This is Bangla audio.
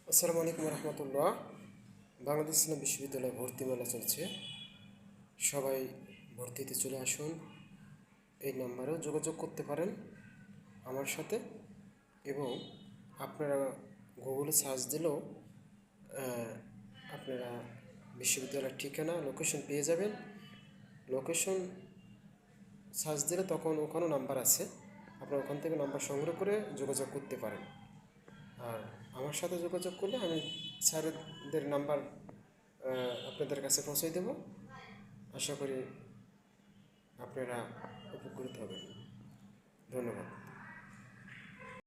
আসসালামু আলাইকুম রহমতুল্লাহ। বাংলাদেশ ইসলাম বিশ্ববিদ্যালয়ে ভর্তি মেলা চলছে, সবাই ভর্তিতে চলে আসুন। এই নাম্বারেও যোগাযোগ করতে পারেন আমার সাথে, এবং আপনারা গুগলে সার্চ দিলেও আপনারা বিশ্ববিদ্যালয়ের ঠিকানা লোকেশন পেয়ে যাবেন। লোকেশন সার্চ দিলে তখন ওখানেও নাম্বার আছে, আপনারা ওখান থেকে নাম্বার সংগ্রহ করে যোগাযোগ করতে পারেন। আর আমার সাথে যোগাযোগ করলে আমি স্যারদের নাম্বার আপনাদের কাছে পৌঁছে দেব। আশা করি আপনারা উপকৃত হবেন। ধন্যবাদ।